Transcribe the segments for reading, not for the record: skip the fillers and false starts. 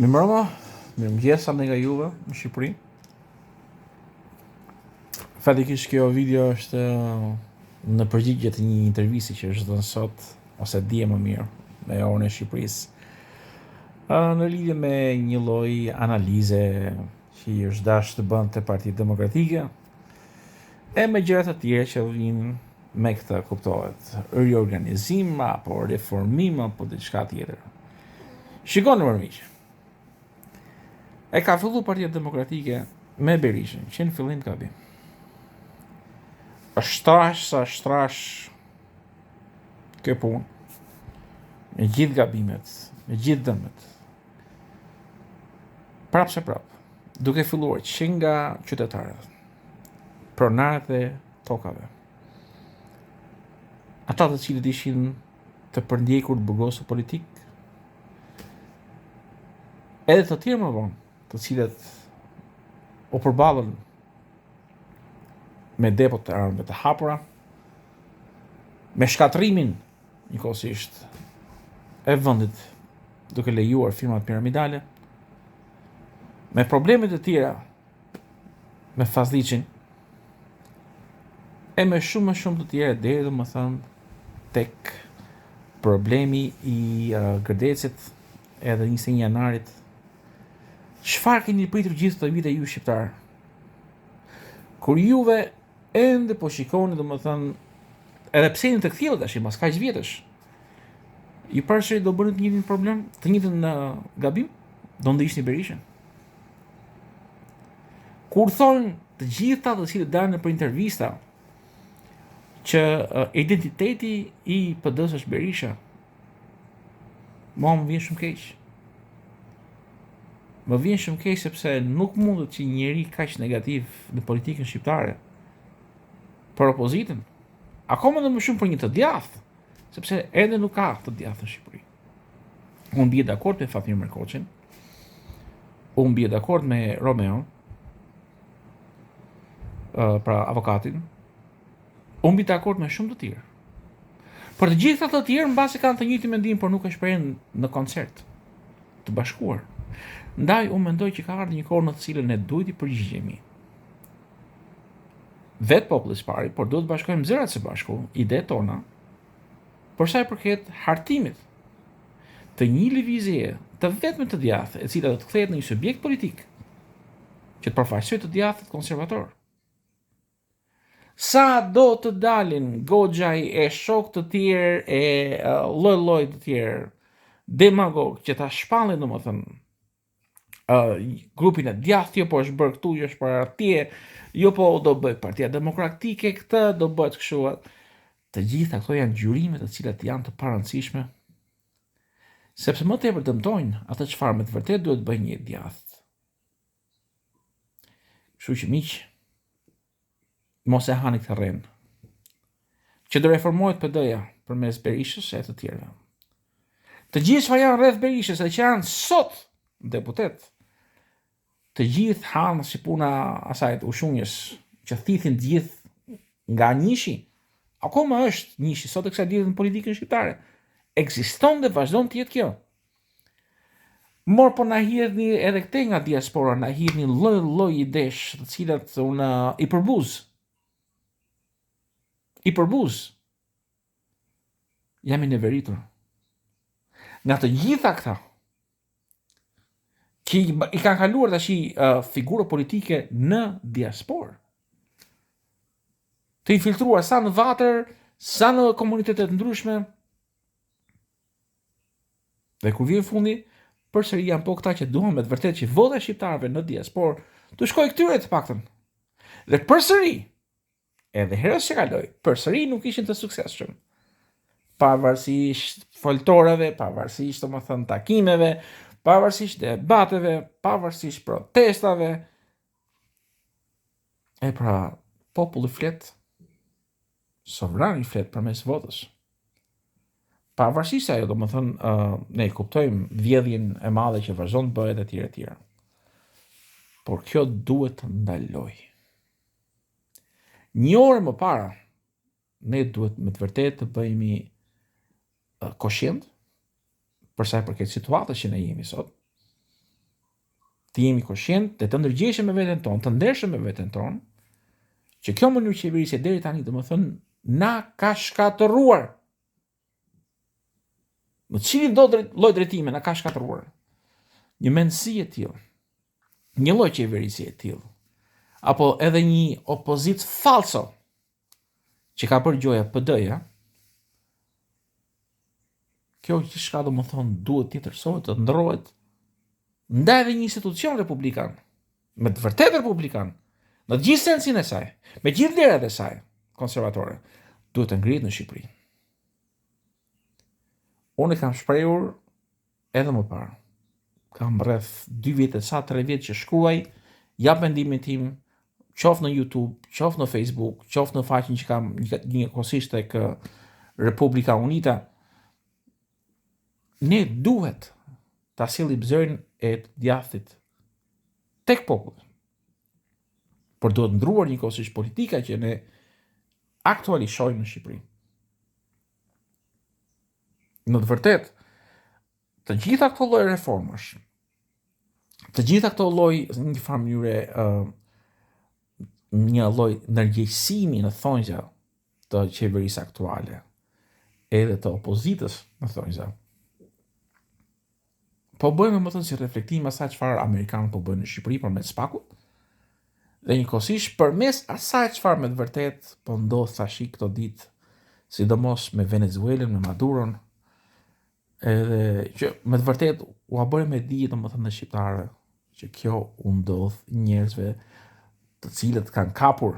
Mirëmbrëma, mirëmëngjes nga Juve në Shqipëri. Fatikisht kjo video është në përgjigje të një intervisti që është dhënë sot, ose dje më mirë, me orën e Shqipërisë, në lidhje me një lloj analize që i është dashur të bënte te Partia Demokratike e me gjëra të tjera që vijnë me këtë, kuptohet, riorganizim apo reformim apo diçka tjetër. Shikoni më miq. E ka fillu Partia Demokratike me Berishën, që në fillim ka bim. Është shtrash sa shtrash kjo punë, me gjithë gabimet, me gjithë dëmet. Prapë se prapë, duke filluar që nga qytetarët, pronarët e tokave, ata të cilët ishin të përndjekur të burgosur politik, edhe të tjerë më vonë, të cilët u përballën me depot të armëve të hapura, me shkatrimin njëkohësisht e vendit duke lejuar firmat piramidale, me problemet e tjera me fazliqin, e me shumë të tjera deri domethënë tek problemi i Gërdecit edhe 21 janarit. Çfarë keni pritur gjithë këto vite ju shqiptar? Kur juve ende po shikoni domethënë, edhe pse jeni të kthjellët tash mas kaq vjetësh, i përsëri do bëni të njëjtin problem, të njëjtin gabim, do ndiqni Berishën. Kur thonë të gjitha të cilët dalin për intervista që identiteti i PD-s është Berisha, mua më vjen shumë keq. Më vjen shumë keq sepse nuk mundet që njeri kaq negativ në politikën shqiptare për opozitën, akoma më shumë për një të djathtë, sepse edhe nuk ka të djathtë në Shqipëri. Unë bie dakord me Fatmir Merkoçin, unë bie dakord me Romeo, pra avokatin, unë bie dakord me shumë të tjerë. Por të gjitha të tjerë mbasi kanë të njëjtin mendim, por nuk e shprehin në koncert të bashkuar. Ndaj unë mendoj që ka ardhur një kohë në të cilën ne duhet i përgjigjemi vetë popullit pari, por duhet të bashkojmë zërat së bashku, idetë tona, për sa i përket hartimit të një lëvizjeje të vetme të djathtë, e cila do të kthehet në një subjekt politik që të përfaqësojë të djathtët konservator. Sa do të dalin goxhaj e shok të tjerë e lloj të tjerë demagog që ta shpallin domethënë grupin e djathtë, jo po është bërë këtu, jo është për atje, jo po do bëj Partia Demokratike këtë, do bëhet kështu. Të gjitha këto janë gjyrime të cilat janë të parëndësishme, sepse më tepër dëmtojnë atë çfarë me të vërtetë duhet bëjë një djathtë. Kështu që miq, mos e hani këtë rrenë, që do reformohet PD-ja përmes Berishës e të tjerëve. Të gjithë çfarë janë rreth Berishës e që janë sot deputet, të gjithë hanë si puna asajt ushunjës që thithin të gjithë nga njëshi, akoma është njëshi sot e kësaj ditë në politikën shqiptare. Ekziston dhe vazhdon të jetë kjo. Por na hidhni edhe këtej nga diaspora, na hidhni lloj idesh të cilat unë i përbuz. Jam i neveritur. Nga të gjitha këta që i kanë kaluar tash figura politike në diasporë, të infiltruar sa në vatër, sa në komunitetet ndryshme, dhe kur vjen fundi, përsëri janë po këta që duan me të vërtetë që vota e shqiptarëve në diasporë të shkojë këtyre të paktën. Dhe përsëri, edhe herës që kaloi, përsëri nuk ishin të suksesshëm. Pavarësisht foltoreve, pavarësisht domethënë takimeve, pavarësisht debateve, pavarësisht protestave, e pra populli flet, sovrani flet përmes votës. Pavarësisht se ajo domethënë ne kuptojmë vjedhjen e madhe që vazhdon të bëhet etj etj. Por kjo duhet të ndalojë. Një orë më para, ne duhet me të vërtetë të bëhemi koshient për sa i përket situatës që ne jemi sot, të jemi koshient dhe të ndërgjeshëm me veten tonë, të ndershëm me veten tonë, që kjo mënyrë qeverisje deri tani domethënë na ka shkatëruar. Në cilin do lloj drejtime na ka shkatëruar. Një mendësi e tillë, një lloj qeverisje e tillë, apo edhe një opozit falso që ka bërë gjoja PD-ja, kjo që shka do më thonë duhet të tërsohet, të ndrohet, ndaj edhe një institucion republikan, me të vërtet republikan, në të gjithë sensin e saj, me gjithë vlerat e saj, konservatore, duhet të ngrihet në Shqipëri. Unë kam shprehur edhe më parë. Kam rreth 2 vjet e sa 3 vjet që shkruaj, jap mendimin tim, qoftë në YouTube, qoftë në Facebook, qoftë në faqen që kam njëkohësisht tek Republika Unita. Ne duhet ta sillim zërin e të djathtit tek populli. Por duhet ndruar njëkohësisht politika që ne aktualisht shohim në Shqipëri. Në të vërtet, të gjitha këto lloj reformash, të gjitha këto lloj në një farë mënyre një lloj ndërgjegjësimi në thonjza të qeverisë aktuale, edhe të opozitës në thonjza, po bëjmë më thënë si reflektim asaj çfarë amerikanët po bëjnë në Shqipëri përmes SPAK-ut, dhe njëkohësisht përmes asaj çfarë me të vërtet po ndodh tash këto ditë, sidomos me Venezuelën, me Maduron, edhe që me të vërtet u bëri me dije domethënë në shqiptarë që kjo u ndodh njerëzve të cilët kanë kapur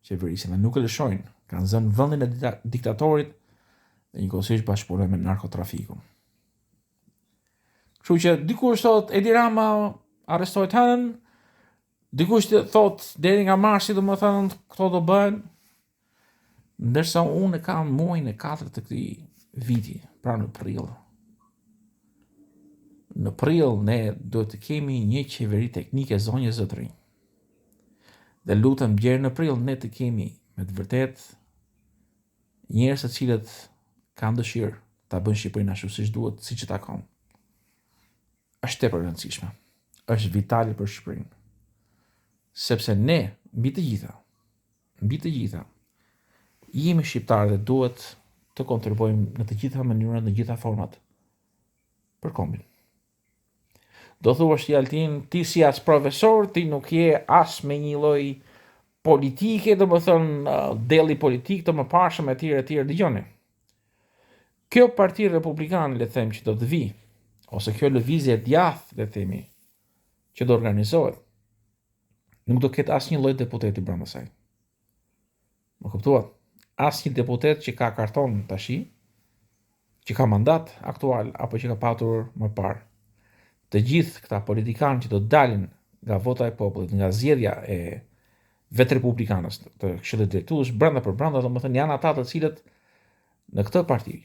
qeverisjen dhe nuk e lëshojnë, kanë zënë vendin e diktatorit dhe njëkohësisht bashkëpunojnë me narkotrafikun. Kështu që dikush thot Edi Rama arrestohet hënën, dikush thot deri nga marsi domethënë këto do bëhen, ndërsa unë kam muajin e 4 të këtij viti, pra në prill. Në prill ne duhet të kemi një qeveri teknike zonjë zotëri. Dhe lutem gjerë në prill ne të kemi me të vërtet njerëz të cilët kanë dëshirë ta bëjnë Shqipërinë ashtu siç duhet, siç e takon. Është tepër e rëndësishme. Është vitale për Shqipërinë. Sepse ne, mbi të gjitha, jemi shqiptarë dhe duhet të kontribuojmë në të gjitha mënyrat, në të gjitha format për kombin. Do thuash ti Altin, ti si as profesor, ti nuk je as me një lloj politike, domethënë delli politik të mëparshëm etj. Dëgjoni. Kjo Parti Republikane, le të them, që do të vi, ose kjo lëvizje e djathtë, le të themi, që do organizohet, nuk do ketë asnjë lloj deputeti brenda saj. Më kuptuat? Asnjë deputet që ka karton tashi, që ka mandat aktual apo që ka patur më parë. Të gjithë këta politikanë që do dalin nga vota e popullit, nga zgjedhja e vetë republikanës të këshillit drejtues brenda për brenda, domethënë janë ata të cilët në këtë parti,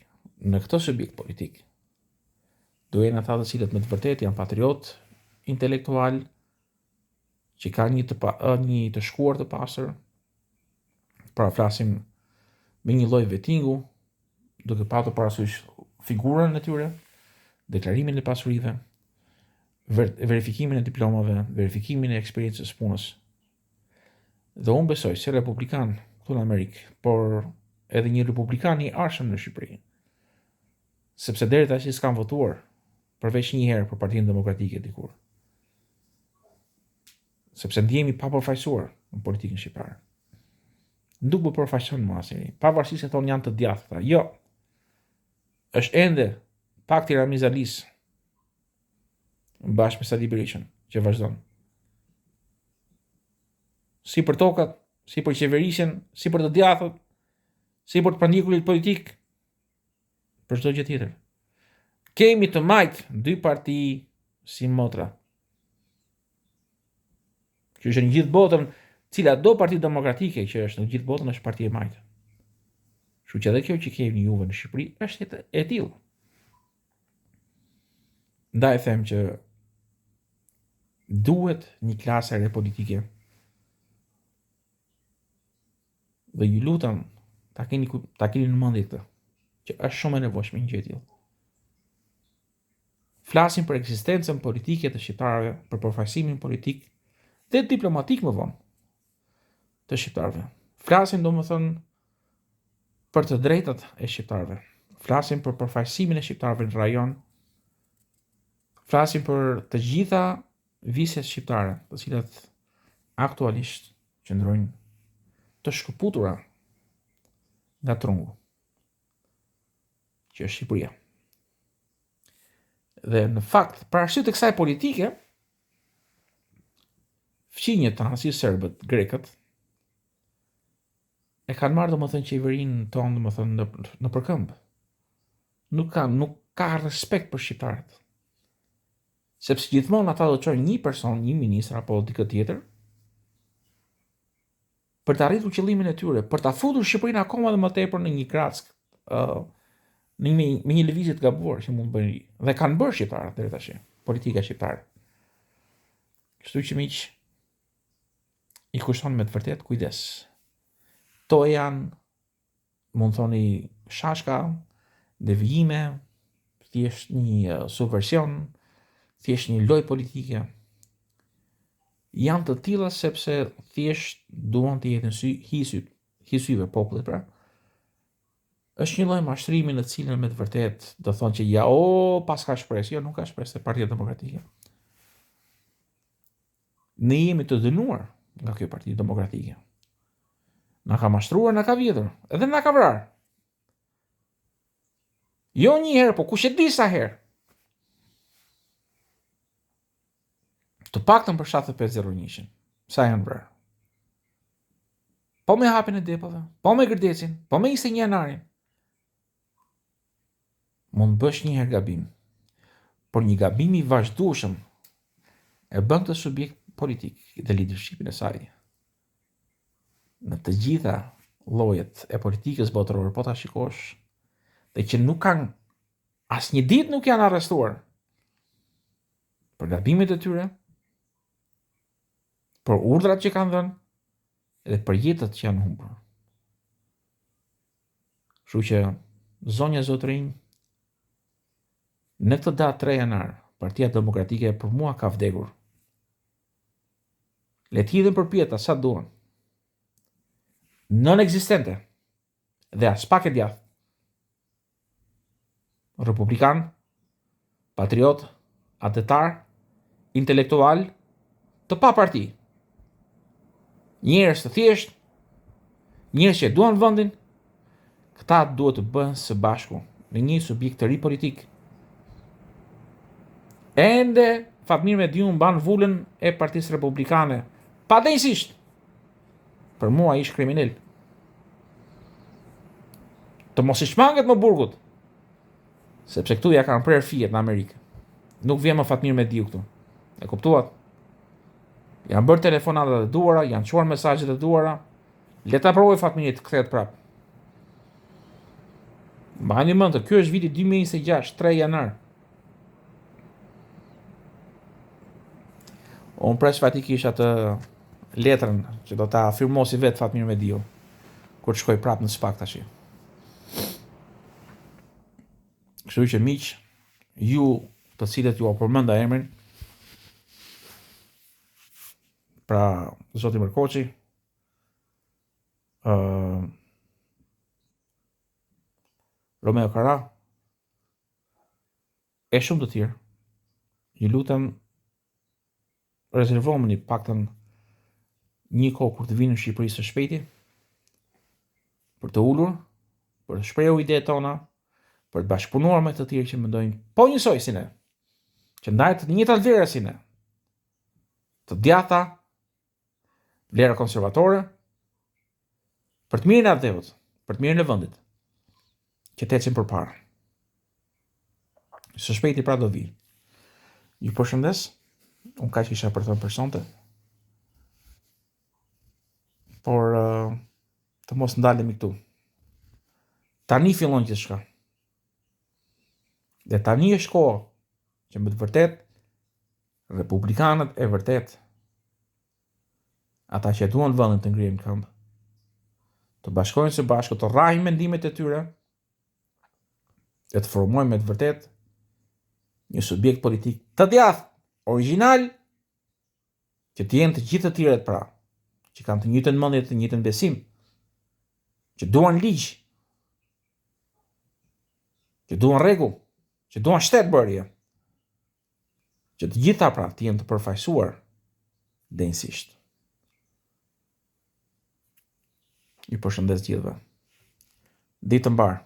në këtë subjekt politik, do jenë ata të cilët me të vërtetë janë patriot intelektual, që kanë një të shkuar të pastër, pra flasim me një lloj vettingu, duke patur parasysh figurën e tyre, deklarimin e pasurive, verifikimin e diplomave, verifikimin e eksperiencës punës. Dhe unë besoj si republikan këtu në Amerikë, por edhe një republikan i arshëm në Shqipëri, sepse deri tash s'kan votuar përveç një herë për Partinë Demokratike dikur. Sepse ndihemi pa përfaqësuar në politikën shqiptare. Nuk më përfaqëson më asnjëri, pavarësisht se thonë janë të djathta. Jo. Është ende Pakti Ramiz Alis bashkë me Sali Berishën që vazhdon. Si për tokat, si për qeverisjen, si për të djathët, si për të prandikullit politik, për çdo gjë tjetër. Kemi të majtë 2 parti si motra. Që është në gjithë botën, cila do Parti Demokratike që është në gjithë botën është parti e majtë. Kështu që edhe kjo që kemi juve në Shqipëri është e tillë. Ndaj them që duhet një klasë e re politike. Dhe ju lutem ta keni në mendje këtë, që është shumë e nevojshme një gjë e tillë. flasin për ekzistencën politike të shqiptarëve, për përfaqësimin politik dhe diplomatik më vonë të shqiptarëve. Flasin domethënë për të drejtat e shqiptarëve. Flasin për përfaqësimin e shqiptarëve në rajon. Flasin për të gjitha visjet shqiptare, të cilat aktualisht qëndrojnë të shkëputura nga trungu, që është Shqipëria. Dhe në fakt, për arsye të kësaj politike, fqinjet tanë, si serbët, grekët, e kanë marrë domethënë qeverinë tonë domethënë në përkëmbë. Nuk ka respekt për shqiptarët. Sepse gjithmonë ata do të çojnë një person, një ministër apo dikë tjetër për të arritur qëllimin e tyre, për ta futur Shqipërinë akoma dhe më tepër në një grack, me një lëvizje të gabuar që mund bëjnë dhe kanë bërë shqiptarët deri tash, politika shqiptare. Kështu që miq, i kushton me të vërtet kujdes. To janë, mund thoni, shashka, devijime, thjesht një subversion, thjesht një lojë politike. Janë të tilla sepse thjesht duan të jetin hyjsyve popullit, pra. Është një lloj mashtrimi në cilën me të vërtet do thonë që ja, pas ka shpresë. Jo, nuk ka shpresë te Partia Demokratike. Ne jemi të dënuar nga kjo Parti Demokratike. Na ka mashtruar, na ka vjedhur, edhe na ka vrarë. Jo një herë, po kush e di sa herë. Të paktën për 7501. Sa janë vrarë. Po me hapjen e depove, po me gërdecin, po me 21 janarin. Mund bësh një herë gabim, por një gabim i vazhdueshëm e bën këtë subjekt politik dhe leadershipin e saj në të gjitha llojet e politikës botërore, po ta shikosh, dhe që nuk kanë asnjë ditë nuk janë arrestuar për gabimet e tyre, për urdhrat që kanë dhënë dhe për jetët që janë humbur. Kështu që zonja zotërinj, në këtë datë 3 janar, Partia Demokratike për mua ka vdekur. Le të hidhen përpjeta sa duan. Non-ekzistente dhe as pak e djathtë. Republikan, patriot, atetar, intelektual, të pa parti. Njerëz të thjesht, njerëz që duan vendin, këta duhet të bëhen së bashku në një subjekt të ri politik. Ende Fatmir Mediu mban vulën e Partisë Republikane, padejsisht. Për mua ish kriminal. Të mos i shmanget më burgut, sepse këtu ja kanë prerë fijet në Amerikë. Nuk vjen më Fatmir Mediu këtu. E kuptuat? Janë bërë telefonatat e duara, janë çuar mesazhet e duara. Le ta provoj Fatmirit të kthehet prap. Mbani mend, ky është viti 2026, 3 janar. Unë pres fatikisht atë letrën që do ta firmosi vetë Fatmir Mediu kur shkoj prap në SPAK tash. Kështu që miq, ju të cilët ju përmenda emrin, pra zoti Mërkoçi, Romeo Kara, e shumë të tjerë, ju lutem rezervoni paktën një kohë kur të vinë në Shqipëri së shpejti, për të ulur, për të shprehur idetë tona, për të bashkëpunuar me të tjerë që mendojnë po njësoj si ne, që ndajnë të njëjtat vlera si ne, të djatha, vlera konservatore, për të mirën e adhevët, për të mirën e vendit, që të ecim përpara. Së shpejti pra do vi. Ju përshëndes, unë kaq isha për të për sonte, por të mos ndalemi këtu. Tani fillon gjithçka. Dhe tani është kohë që me të vërtet republikanët e vërtet, ata që duan vendin të ngrihen këmbë, të bashkohen së bashku, të rrahin mendimet e tyre, dhe të formojnë me të vërtet një subjekt politik të djathtë, origjinal, që të jenë të gjithë të tjerët pra, që kanë të njëjtën mendje, të njëjtën besim, që duan ligj, që duan rregull, që duan shtetbërje, që të gjitha pra të jenë të përfaqësuar denjësisht. Ju përshëndes gjithëve. Ditë të mbarë.